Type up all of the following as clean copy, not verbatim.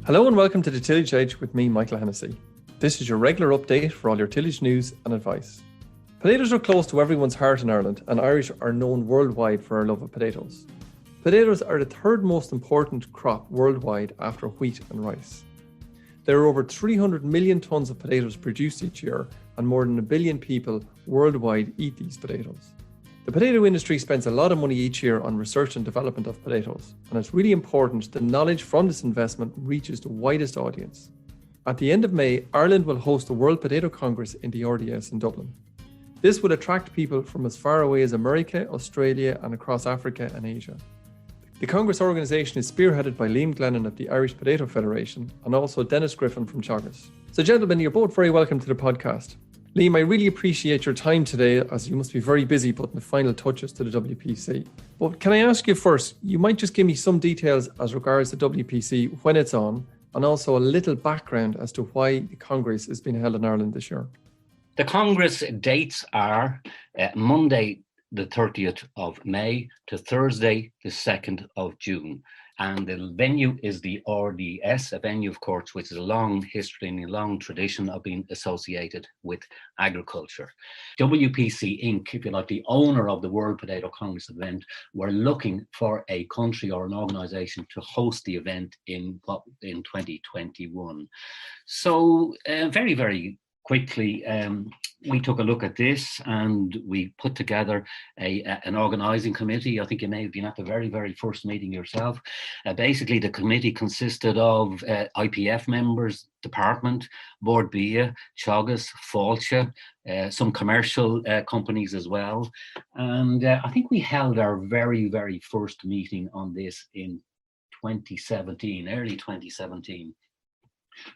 Hello and welcome to the Tillage Edge with me, Michael Hennessy. This is your regular update for all your tillage news and advice. Potatoes are close to everyone's heart in Ireland, and Irish are known worldwide for our love of potatoes. Potatoes are the third most important crop worldwide after wheat and rice. There are over 300 million tonnes of potatoes produced each year, and more than 1 billion people worldwide eat these potatoes. The potato industry spends a lot of money each year on research and development of potatoes, and it's really important the knowledge from this investment reaches the widest audience. At the end of May, Ireland will host the World Potato Congress in the RDS in Dublin. This will attract people from as far away as America, Australia, and across Africa and Asia. The Congress organisation is spearheaded by Liam Glennon of the Irish Potato Federation and also Denis Griffin from Teagasc. So gentlemen, you're both very welcome to the podcast. Liam, I really appreciate your time today, as you must be very busy putting the final touches to the WPC. But can I ask you first, you might just give me some details as regards the WPC, when it's on, and also a little background as to why the Congress is being held in Ireland this year. The Congress dates are Monday the 30th of May to Thursday the 2nd of June. And the venue is the RDS, a venue, of course, which is a long history and a long tradition of being associated with agriculture. WPC Inc., if you like, the owner of the World Potato Congress event, were looking for a country or an organisation to host the event in 2021. So very, very quickly, we took a look at this and we put together an organising committee. I think you may have been at the very, very first meeting yourself. Basically, the committee consisted of IPF members, department, Board Bia, Teagasc, Fáilte, some commercial companies as well. And I think we held our very, very first meeting on this in 2017, early 2017.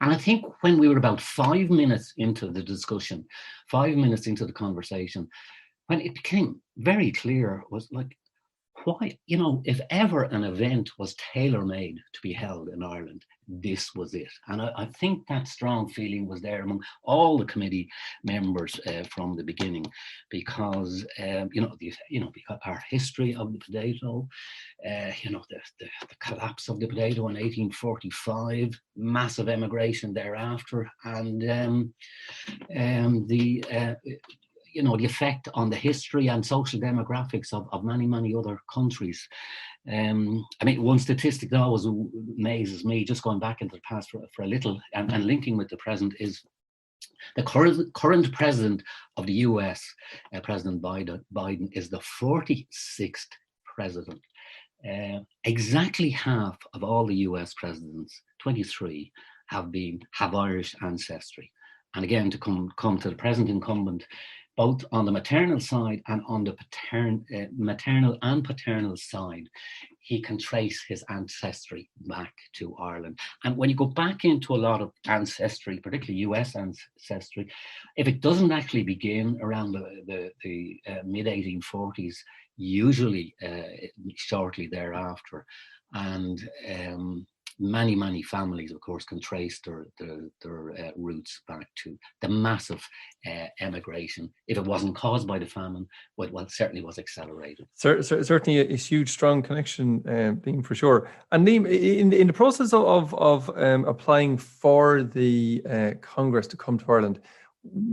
And I think when we were about 5 minutes into the discussion, 5 minutes into the conversation, when it became very clear, was like, why, if ever an event was tailor-made to be held in Ireland, this was it. And I think that strong feeling was there among all the committee members from the beginning, because because our history of the potato, the collapse of the potato in 1845, massive emigration thereafter, and the effect on the history and social demographics of many, many other countries. One statistic that always amazes me, just going back into the past for a little and linking with the present, is the current president of the US, President Biden, is the 46th president. Exactly half of all the US presidents, 23, have Irish ancestry. And again, to come to the present incumbent, both on the maternal side and on the maternal and paternal side, he can trace his ancestry back to Ireland. And when you go back into a lot of ancestry, particularly US ancestry, if it doesn't actually begin around the mid-1840s, usually shortly thereafter, and many, many families, of course, can trace their roots back to the massive emigration. If it wasn't caused by the famine, well, certainly was accelerated. Certainly a huge, strong connection, Liam, for sure. And Liam, in the process of applying for the Congress to come to Ireland,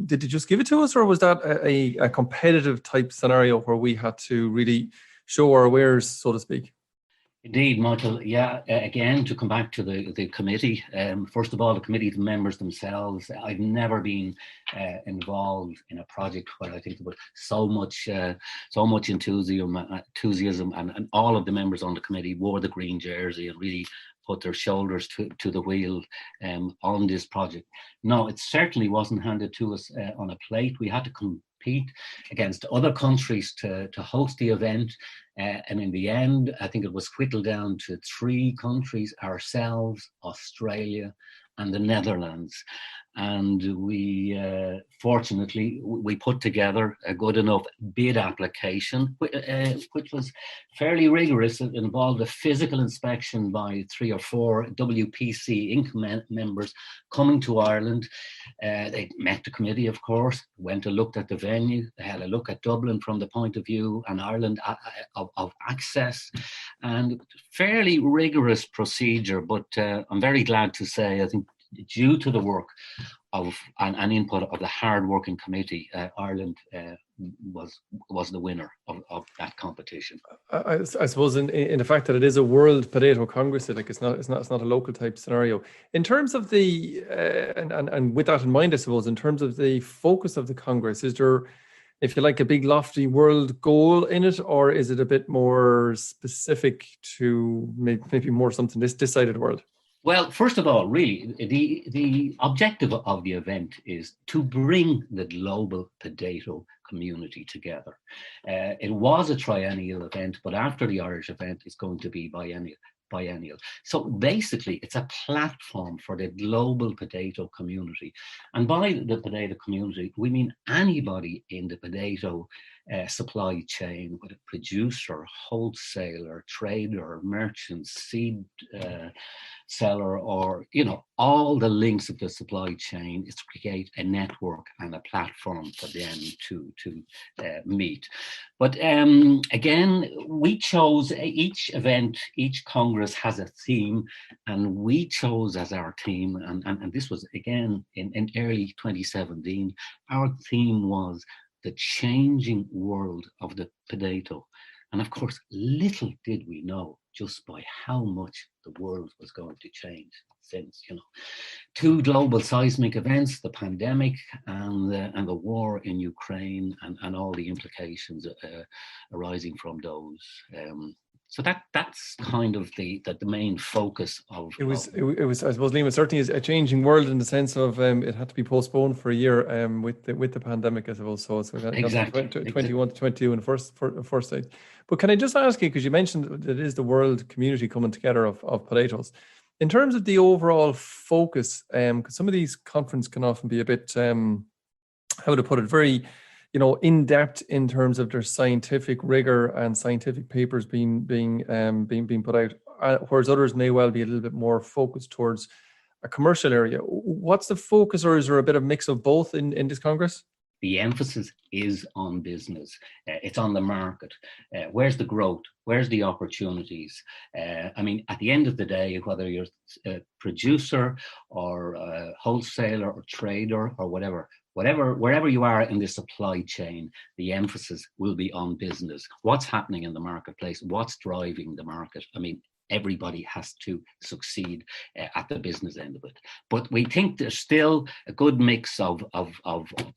did you just give it to us, or was that a competitive type scenario where we had to really show our wares, so to speak? Indeed, Michael. Yeah, again, to come back to the committee, first of all, the committee members themselves, I've never been involved in a project where I think there was so much enthusiasm, and all of the members on the committee wore the green jersey and really put their shoulders to the wheel on this project. No, it certainly wasn't handed to us on a plate. We had to compete against other countries to host the event. And in the end, I think it was whittled down to 3 countries: ourselves, Australia, and the Netherlands. and we fortunately we put together a good enough bid application, which was fairly rigorous. It involved a physical inspection by 3 or 4 WPC Inc. members coming to Ireland. They met the committee, of course, went and looked at the venue. They had a look at Dublin from the point of view and Ireland of access, and fairly rigorous procedure. But I'm very glad to say, I think, due to the work of and input of the hard-working committee, Ireland was the winner of that competition. I suppose in the fact that it is a World Potato Congress, like it's not a local type scenario. In terms of the and with that in mind, I suppose in terms of the focus of the Congress, is there, if you like, a big lofty world goal in it, or is it a bit more specific to maybe more something this side of the world? Well, first of all, really, the objective of the event is to bring the global potato community together. It was a triennial event, but after the Irish event, it's going to be biennial. So basically, it's a platform for the global potato community. And by the potato community, we mean anybody in the potato supply chain, whether producer, wholesaler, trader, merchant, seed seller, or all the links of the supply chain, is to create a network and a platform for them to meet. But again, we chose each event, each Congress has a theme, and we chose as our theme, and this was again in early 2017, our theme was the changing world of the potato. And of course, little did we know just by how much the world was going to change since, 2 global seismic events, the pandemic and the war in Ukraine, and all the implications arising from those. So that's kind of the main focus of it was I suppose, Liam, it certainly is a changing world in the sense of it had to be postponed for a year with the pandemic, I suppose. So exactly 21 to 22 in the first stage. But can I just ask you, because you mentioned that it is the world community coming together of potatoes, in terms of the overall focus, because some of these conferences can often be a bit how to put it, very in depth in terms of their scientific rigor and scientific papers being put out, whereas others may well be a little bit more focused towards a commercial area. What's the focus, or is there a bit of mix of both in this Congress? The emphasis is on business. It's on the market. Where's the growth? Where's the opportunities? I mean, at the end of the day, whether you're a producer or a wholesaler or trader or wherever you are in the supply chain, the emphasis will be on business. What's happening in the marketplace? What's driving the market? I mean, everybody has to succeed at the business end of it. But we think there's still a good mix of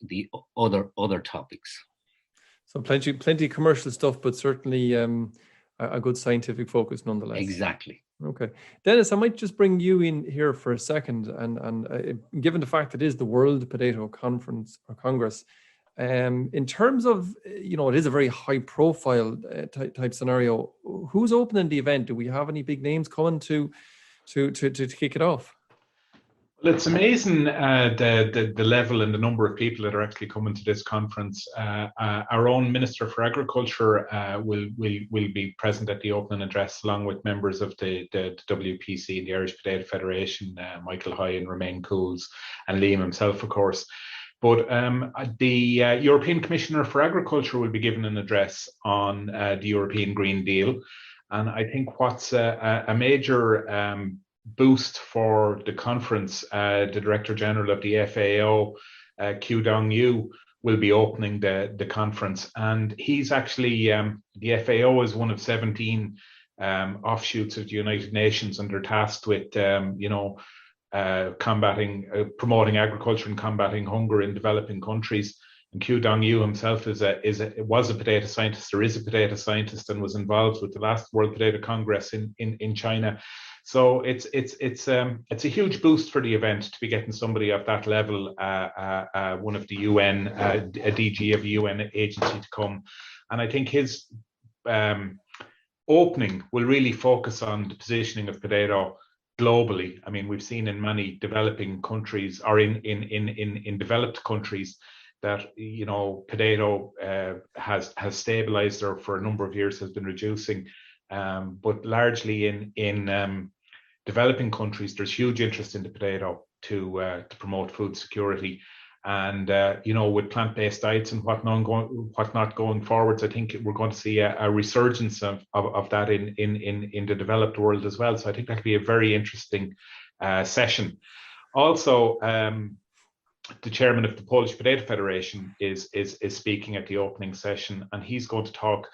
the other topics. So plenty of commercial stuff, but certainly a good scientific focus nonetheless. Exactly. Okay. Denis, I might just bring you in here for a second. And given the fact that it is the World Potato Conference or Congress, in terms of, it is a very high profile type scenario. Who's opening the event? Do we have any big names coming to kick it off? Well, it's amazing the level and the number of people that are actually coming to this conference. Our own Minister for Agriculture will be present at the opening address, along with members of the WPC, the Irish Potato Federation, Michael Hoy and Romain Cools, and Liam himself, of course. But the European Commissioner for Agriculture will be giving an address on the European Green Deal. And I think what's a major boost for the conference, the Director General of the FAO, Q Dong Yu, will be opening the conference. And he's actually, the FAO is one of 17 offshoots of the United Nations, and they're tasked with, promoting agriculture and combating hunger in developing countries. And Q Dong Yu himself was a potato scientist, or is a potato scientist, and was involved with the last World Potato Congress in China. So it's a huge boost for the event to be getting somebody of that level, one of the UN, a DG of a UN agency, to come. And I think his opening will really focus on the positioning of potato globally. I mean, we've seen in many developing countries, or in developed countries, that potato has stabilized, or for a number of years has been reducing, but largely in developing countries there's huge interest in the potato to promote food security. And with plant-based diets and whatnot going forwards, I think we're going to see a resurgence of that in the developed world as well. So I think that'll be a very interesting session. Also, the chairman of the Polish Potato Federation is speaking at the opening session, and he's going to talk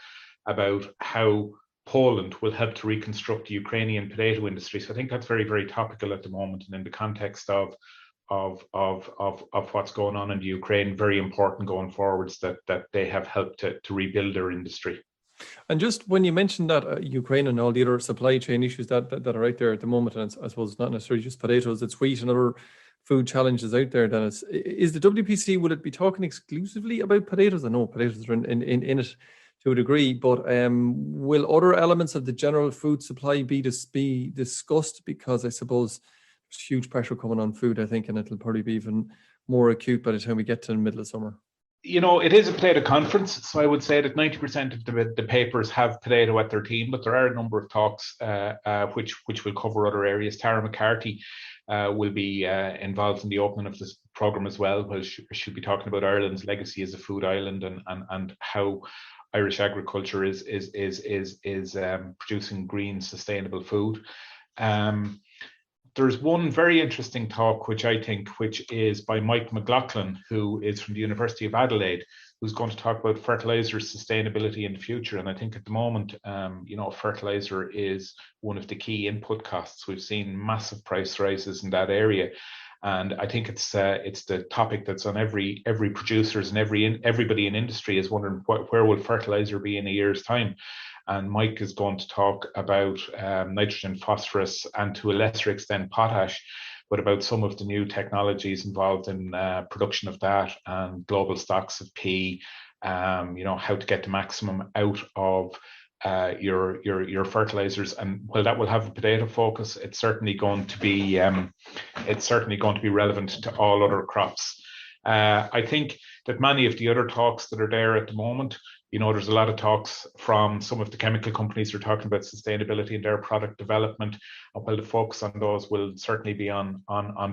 about how Poland will help to reconstruct the Ukrainian potato industry. So I think that's very, very topical at the moment, and in the context of what's going on in the Ukraine, very important going forwards that they have helped to rebuild their industry. And just when you mentioned that Ukraine and all the other supply chain issues that are out there at the moment, and I suppose it's not necessarily just potatoes, it's wheat and other food challenges out there, Dennis, is the WPC, will it be talking exclusively about potatoes? I know potatoes are in it to a degree, but will other elements of the general food supply be discussed? Because I suppose there's huge pressure coming on food, I think, and it'll probably be even more acute by the time we get to the middle of summer. It is a potato conference, so I would say that 90% of the papers have potato at their theme, but there are a number of talks which will cover other areas. Tara McCarthy will be involved in the opening of this programme as well, where she'll be talking about Ireland's legacy as a food island and how Irish agriculture is producing green, sustainable food. There's one very interesting talk, which is by Mike McLaughlin, who is from the University of Adelaide, who's going to talk about fertilizer sustainability in the future. And I think at the moment, fertilizer is one of the key input costs. We've seen massive price rises in that area. And I think it's the topic that's on every producer's and everybody in industry is wondering where will fertilizer be in a year's time. And Mike is going to talk about nitrogen, phosphorus, and to a lesser extent potash, but about some of the new technologies involved in production of that, and global stocks of pea, how to get the maximum out of your fertilizers. And while that will have a potato focus, it's certainly going to be relevant to all other crops. I think that many of the other talks that are there at the moment, there's a lot of talks from some of the chemical companies who are talking about sustainability in their product development. And while the focus on those will certainly be on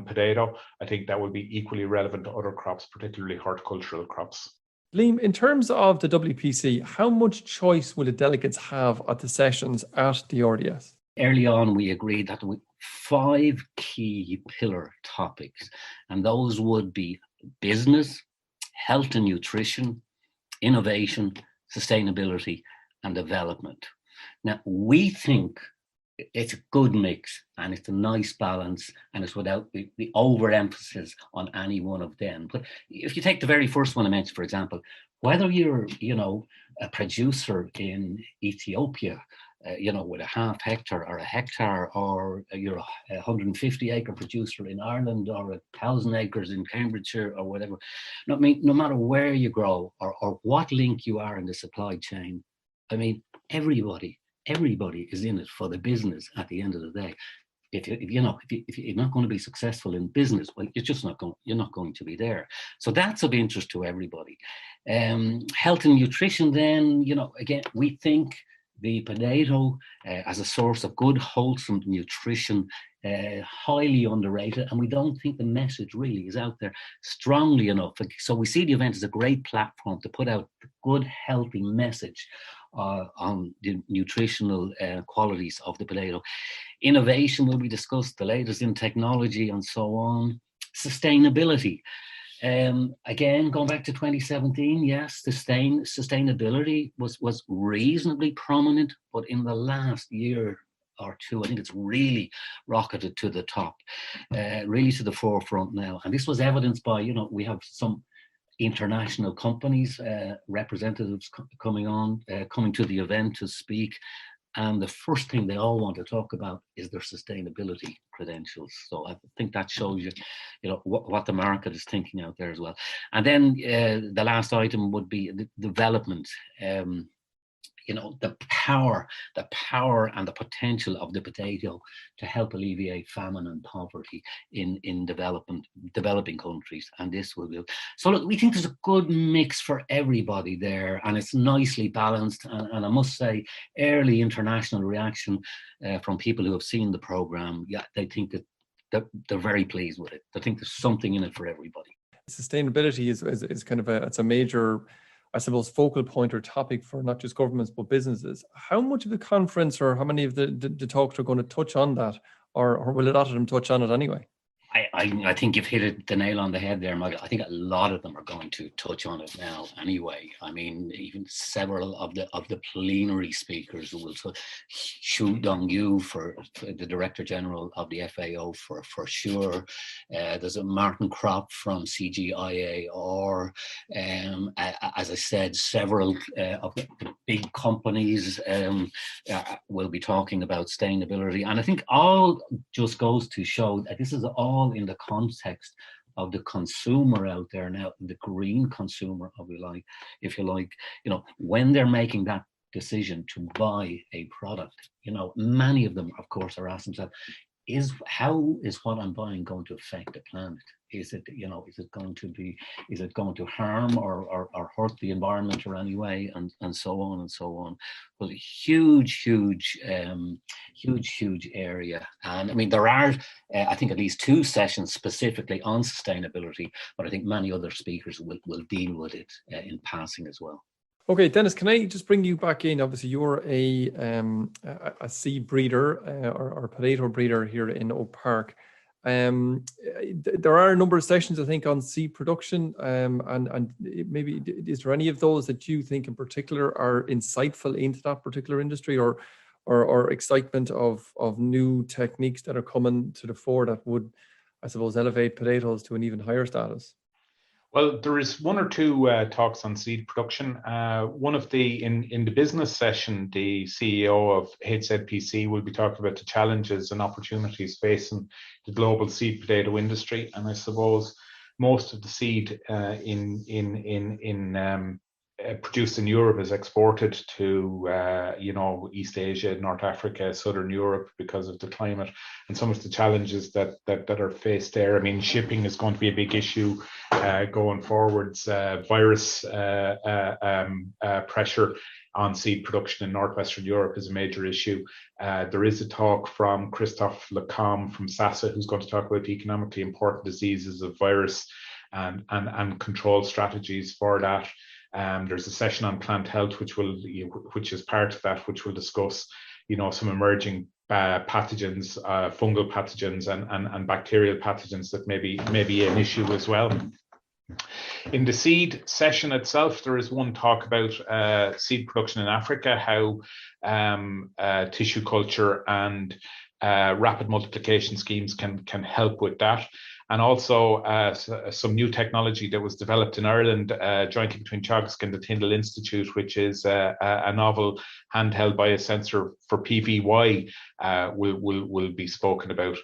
potato, I think that will be equally relevant to other crops, particularly horticultural crops. Liam, in terms of the WPC, how much choice will the delegates have at the sessions at the RDS? Early on, we agreed that there were 5 key pillar topics, and those would be business, health and nutrition, innovation, sustainability, and development. Now, we think it's a good mix, and it's a nice balance, and it's without the overemphasis on any one of them. But if you take the very first one I mentioned, for example, whether you're, a producer in Ethiopia, with a half hectare or a hectare, or you're a 150-acre producer in Ireland, or 1,000 acres in Cambridgeshire, or whatever. I mean, no matter where you grow or what link you are in the supply chain, I mean, everybody is in it for the business at the end of the day. If you're not going to be successful in business, well, you're not going to be there. So that's of interest to everybody. Health and nutrition, then, again, we think the potato as a source of good, wholesome nutrition, highly underrated, and we don't think the message really is out there strongly enough. So we see the event as a great platform to put out a good, healthy message on the nutritional qualities of the potato. Innovation will be discussed, the latest in technology and so on. Sustainability. Again, going back to 2017, yes, sustainability was reasonably prominent, but in the last year or two, I think it's really rocketed to the top, really to the forefront now. And this was evidenced by, we have some international companies, representatives coming to the event to speak. And the first thing they all want to talk about is their sustainability credentials. So I think that shows you, what the market is thinking out there as well. And then the last item would be the development. the power and the potential of the potato to help alleviate famine and poverty in developing countries, and this will do. So look, we think there's a good mix for everybody there, and it's nicely balanced. And I must say, early international reaction from people who have seen the program, they think that they're very pleased with it. They think there's something in it for everybody. Sustainability is kind of it's a major, I suppose, focal point or topic for not just governments but businesses. How much of the conference or how many of the talks are going to touch on that, or will a lot of them touch on it anyway? I think you've hit the nail on the head there, Michael. I think a lot of them are going to touch on it now anyway. I mean, even several of the plenary speakers will. Xu Dongyu for the Director General of the FAO for sure. There's a Martin Kropp from CGIAR. As I said, several of the big companies will be talking about sustainability. And I think all just goes to show that this is all in the context of the consumer out there now, the green consumer, if you like, when they're making that decision to buy a product, many of them, of course, are asking themselves, how is what I'm buying going to affect the planet? Is it going to harm or hurt the environment or any way, and so on and so on. But a huge area. And I mean, there are, I think, at least 2 sessions specifically on sustainability, but I think many other speakers will deal with it in passing as well. Okay, Denis, can I just bring you back in? Obviously, you're a seed breeder or potato breeder here in Oak Park. There are a number of sessions, I think, on seed production, and maybe is there any of those that you think in particular are insightful into that particular industry, or excitement of new techniques that are coming to the fore that would, I suppose, elevate potatoes to an even higher status? Well, there is 1 or 2 talks on seed production. One of in the business session, the CEO of HZPC will be talking about the challenges and opportunities facing the global seed potato industry. And I suppose most of the seed produced in Europe is exported to East Asia, North Africa, Southern Europe because of the climate and some of the challenges that are faced there. I mean, shipping is going to be a big issue going forwards. Virus pressure on seed production in Northwestern Europe is a major issue. There is a talk from Christophe Lecombe from SASA, who's going to talk about the economically important diseases of virus and control strategies for that. There's a session on plant health, which is part of that, which will discuss, some emerging pathogens, fungal pathogens, and bacterial pathogens that may be an issue as well. In the seed session itself, there is one talk about seed production in Africa, how tissue culture and rapid multiplication schemes can help with that. And also some new technology that was developed in Ireland jointly between Teagasc and the Tyndall Institute, which is a novel handheld biosensor for PVY, will be spoken about.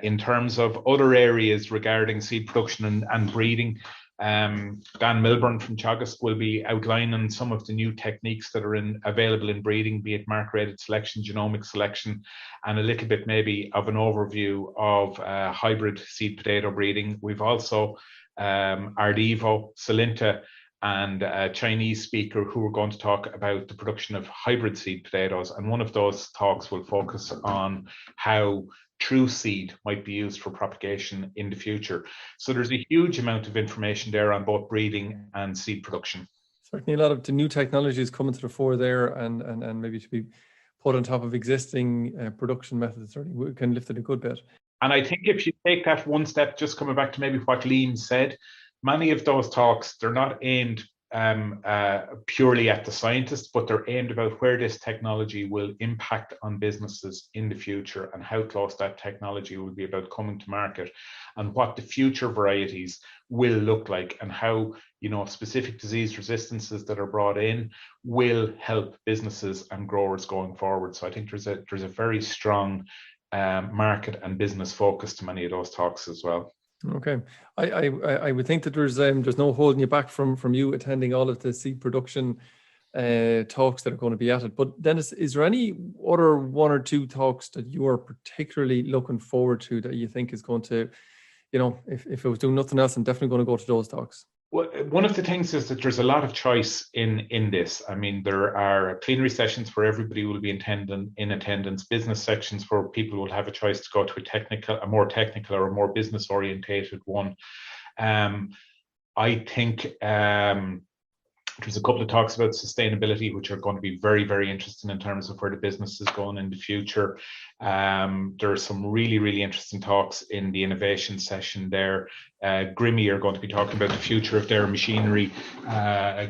In terms of other areas regarding seed production and breeding, Dan Milburn from Teagasc will be outlining some of the new techniques that are available in breeding, be it marker-rated selection, genomic selection, and a little bit maybe of an overview of hybrid seed potato breeding. We've also Ardevo, Salinta, and a Chinese speaker who are going to talk about the production of hybrid seed potatoes. And one of those talks will focus on how true seed might be used for propagation in the future. So there's a huge amount of information there on both breeding and seed production. Certainly a lot of the new technologies coming to the fore there, and maybe to be put on top of existing production methods certainly can lift it a good bit. And I think if you take that one step, just coming back to maybe what Liam said, many of those talks, they're not aimed purely at the scientists, but they're aimed about where this technology will impact on businesses in the future and how close that technology will be about coming to market and what the future varieties will look like and how, specific disease resistances that are brought in will help businesses and growers going forward. So I think there's a very strong market and business focus to many of those talks as well. Okay, I would think that there's no holding you back from you attending all of the seed production talks that are going to be at it. But Denis, is there any other one or two talks that you are particularly looking forward to that you think is going to, if it was doing nothing else, I'm definitely going to go to those talks? Well, one of the things is that there's a lot of choice in this. I mean, there are plenary sessions where everybody will be in attendance, business sections where people will have a choice to go to a more technical or a more business orientated one. I think there's a couple of talks about sustainability, which are going to be very, very interesting in terms of where the business is going in the future. There are some really, really interesting talks in the innovation session there. Grimmy are going to be talking about the future of their machinery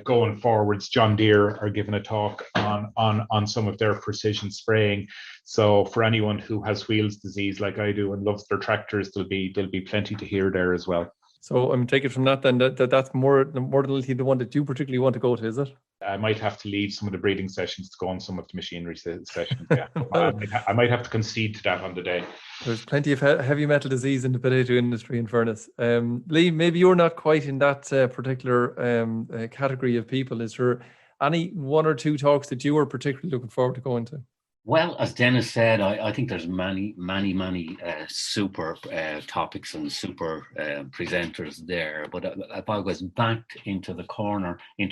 going forwards. John Deere are giving a talk on some of their precision spraying. So for anyone who has wheels disease like I do and loves their tractors, there'll be plenty to hear there as well. So I'm taking from that then that's more than likely the one that you particularly want to go to, is it? I might have to leave some of the breeding sessions to go on some of the machinery sessions. Yeah. I might have to concede to that on the day. There's plenty of heavy metal disease in the potato industry, in fairness. Liam, maybe you're not quite in that particular category of people. Is there any one or two talks that you are particularly looking forward to going to? Well, as Denis said, I think there's many super topics and super presenters there. But if I was backed into a corner, I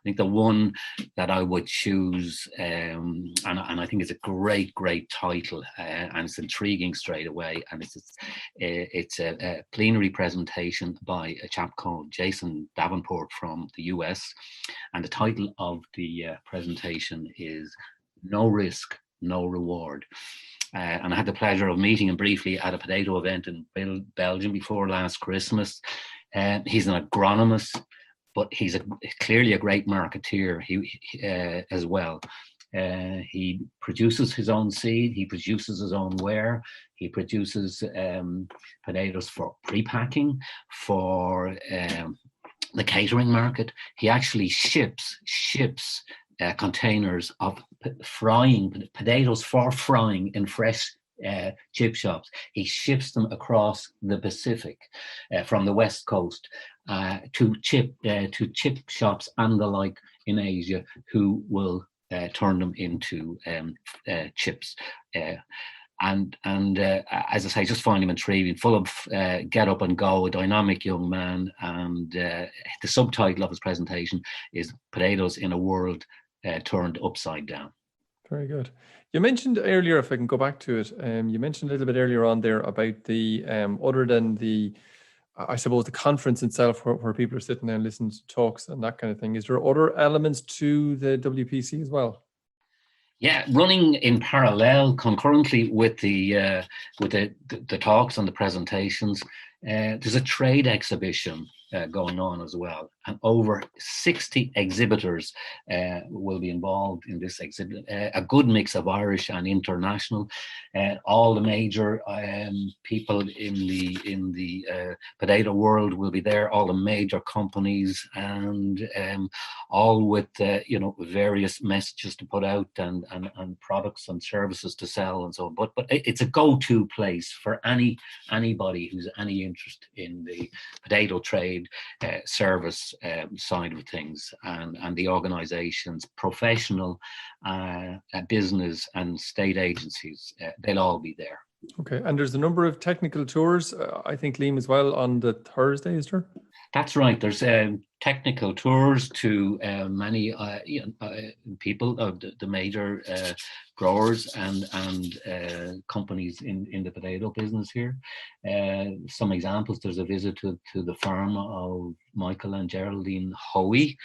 think the one that I would choose, and I think it's a great title, and it's intriguing straight away, and it's a plenary presentation by a chap called Jason Davenport from the US, and the title of the presentation is No Risk, No Reward. And I had the pleasure of meeting him briefly at a potato event in Belgium before last Christmas. He's an agronomist, but he's clearly a great marketeer as well. He produces his own seed, he produces his own ware, he produces potatoes for pre-packing, for the catering market. He actually ships containers of potatoes for frying in fresh chip shops. He ships them across the Pacific from the West Coast to chip shops and the like in Asia, who will turn them into chips. And as I say, just find him intriguing, full of get up and go, a dynamic young man. And the subtitle of his presentation is Potatoes in a World Turned Upside Down. Very good. You mentioned earlier, if I can go back to it, you mentioned a little bit earlier on there about the, other than the, I suppose, the conference itself where people are sitting there and listening to talks and that kind of thing. Is there other elements to the WPC as well? Yeah, running in parallel, concurrently with the talks and the presentations, there's a trade exhibition going on as well, and over 60 exhibitors will be involved in this exhibit. A good mix of Irish and international. All the major people in the potato world will be there. All the major companies, and all with various messages to put out and products and services to sell and so on. But it's a go-to place for anybody who's any interest in the potato trade, service side of things, and the organizations, professional, business and state agencies, they'll all be there. Okay, and there's a number of technical tours, I think, Liam, as well on the Thursday, is there? That's right. There's technical tours to many people of the major growers and companies in the potato business here. Some examples: there's a visit to the farm of Michael and Geraldine Hoey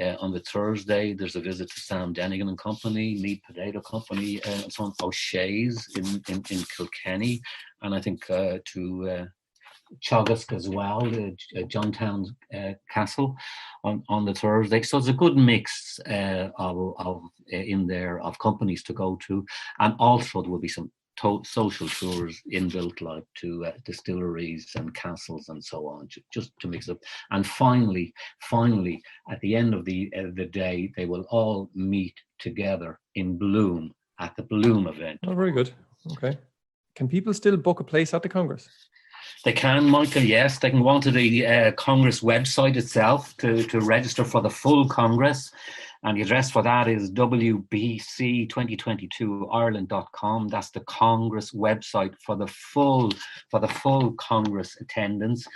on the Thursday. There's a visit to Sam Denigan and Company, Mead Potato Company, so on O'Shea's in Kilkenny, and I think to Teagasc as well, Johntown Castle on the Thursday. So it's a good mix of in there of companies to go to, and also there will be some social tours inbuilt, like to distilleries and castles and so on, just to mix up. And finally, at the end of the day, they will all meet together in Bloom at the Bloom event. Oh, very good. Okay. Can people still book a place at the Congress? They can, Michael, yes. They can go onto the Congress website itself to register for the full Congress. And the address for that is wbc2022ireland.com. That's the Congress website for the full Congress attendance.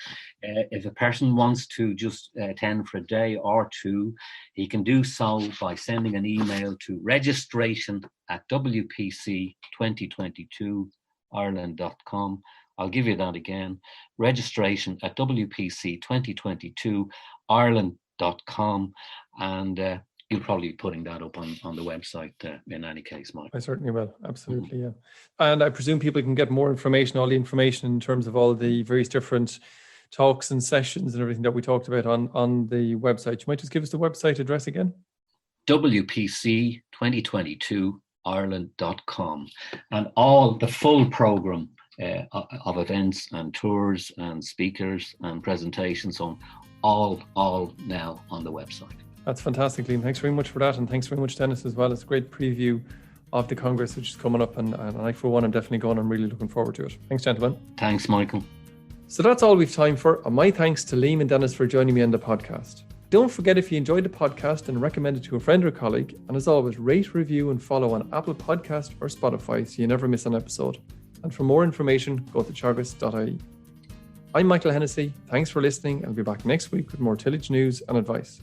If a person wants to just attend for a day or two, he can do so by sending an email to registration@wpc2022ireland.com. I'll give you that again, registration@wpc2022ireland.com, and you'll probably be putting that up on the website in any case, Mike. I certainly will, absolutely, yeah. And I presume people can get more information, all the information in terms of all the various different talks and sessions and everything that we talked about on the website. You might just give us the website address again? wpc2022ireland.com, and all the full programme of events and tours and speakers and presentations on all now on the website. That's fantastic, Liam. Thanks very much for that, and thanks very much, Denis, as well. It's a great preview of the Congress, which is coming up, and I, for one, am definitely going. I'm really looking forward to it. Thanks, gentlemen. Thanks, Michael. So that's all we've time for, and my thanks to Liam and Denis for joining me on the podcast. Don't forget, if you enjoyed the podcast, and recommend it to a friend or colleague, and as always, rate, review, and follow on Apple Podcast or Spotify so you never miss an episode. And for more information, go to teagasc.ie. I'm Michael Hennessy. Thanks for listening, and I'll be back next week with more tillage news and advice.